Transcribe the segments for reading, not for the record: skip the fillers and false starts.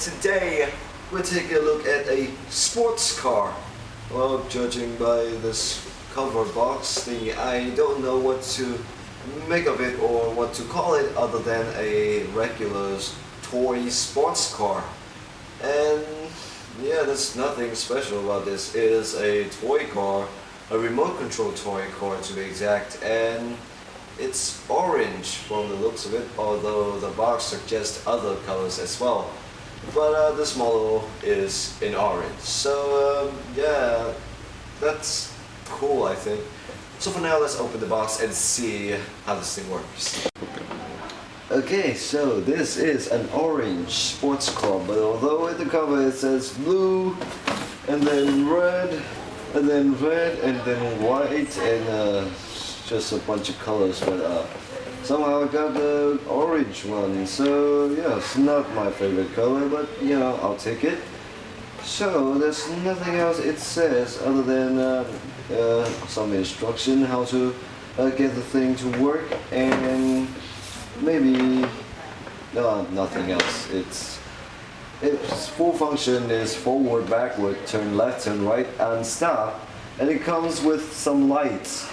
today we're taking a look at a sports car. Well, judging by this cover box thing, I don't know what to make of it or what to call it other than a regular toy sports car. And yeah, there's nothing special about this. It is a toy car, a remote control toy car to be exact, and it's orange from the looks of it, although the box suggests other colors as well. But this model is in orange, so yeah, that's cool, I think. So for now, let's open the box and see how this thing works. Okay, so this is an orange sports car, but although in the cover it says blue, and then red, and then red, and then white, and just a bunch of colors, but somehow I got the orange one, so yeah, it's not my favorite color, but you know, I'll take it. So there's nothing else it says other than some instruction how to get the thing to work, and maybe nothing else. Its full function is forward, backward, turn left, turn right, and stop. And it comes with some lights,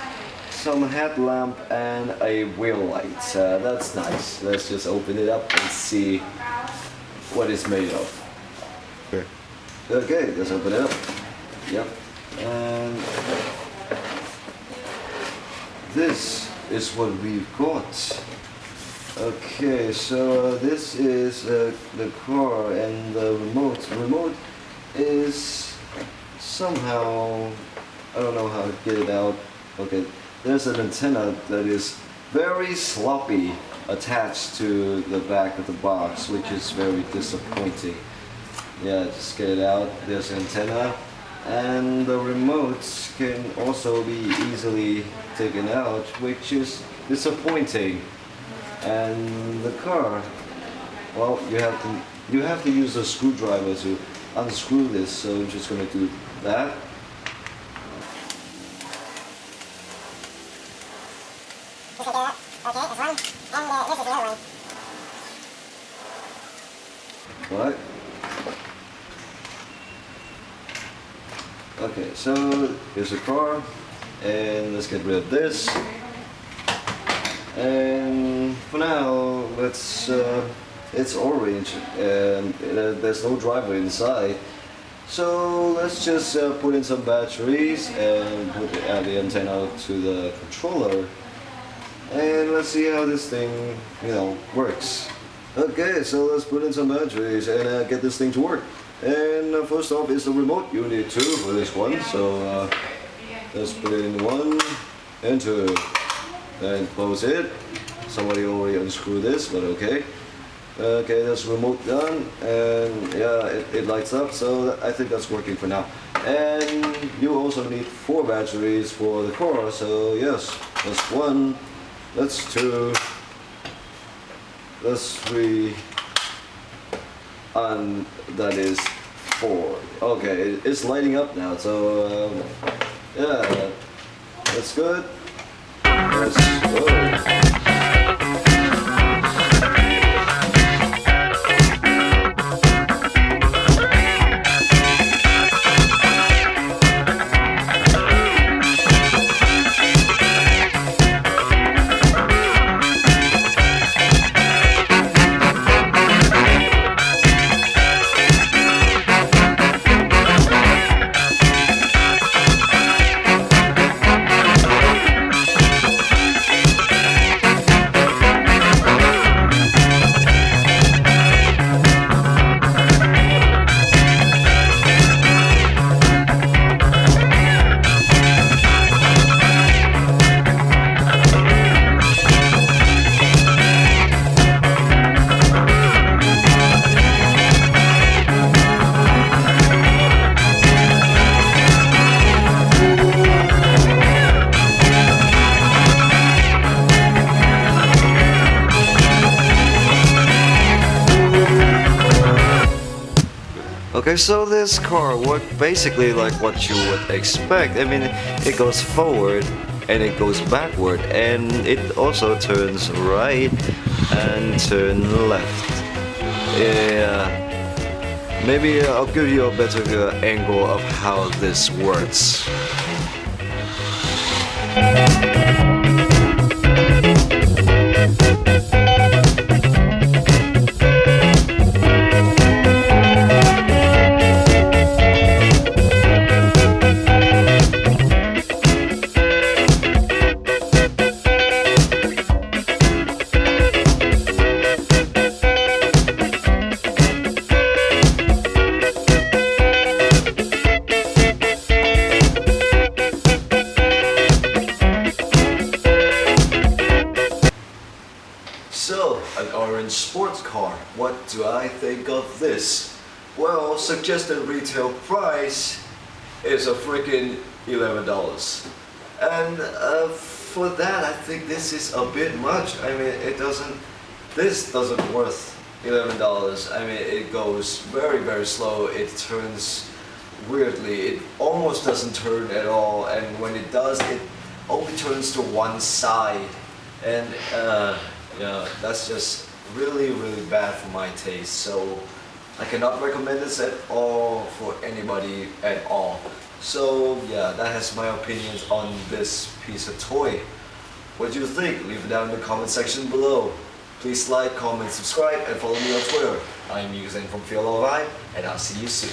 some headlamp, and a wheel light. That's nice. Let's just open it up and see what it's made of. Okay, let's open it up. Yep. And this is what we've got. Okay, so this is the car, and the remote. The remote is somehow, I don't know how to get it out. Okay, there's an antenna that is very sloppy attached to the back of the box, which is very disappointing. Yeah, just get it out. There's an antenna, and the remote can also be easily taken out, which is disappointing. And the car, well, you have to use a screwdriver to unscrew this, so I'm just going to do that. What? Okay, so here's the car, and let's get rid of this. And for now, let's it's orange, and there's no driver inside. So let's just put in some batteries and put the antenna to the controller, and let's see how this thing, works. Okay, so let's put in some batteries and get this thing to work. And first off is the remote. You need two for this one, so let's put in one and two. And close it. Somebody already unscrewed this, but okay. Okay, that's remote done, and yeah, it lights up, so I think that's working for now. And you also need 4 batteries for the car, so yes, that's 1, that's 2, that's 3, and that is 4. Okay, it's lighting up now, so yeah, that's good. Let's go. Okay, so this car worked basically like what you would expect. I mean, it goes forward and it goes backward, and it also turns right and turn left. Yeah, Maybe I'll give you a better angle of how this works. So, an orange sports car. What do I think of this? Well, suggested retail price is a freaking $11. And for that, I think this is a bit much. I mean, this doesn't worth $11. I mean, it goes very, very slow. It turns weirdly. It almost doesn't turn at all. And when it does, it only turns to one side. And yeah, that's just really, really bad for my taste. So I cannot recommend this at all for anybody at all. So yeah, that has my opinions on this piece of toy. What do you think? Leave it down in the comment section below. Please like, comment, subscribe, and follow me on Twitter. I'm Yuzen from Feel Alright, and I'll see you soon.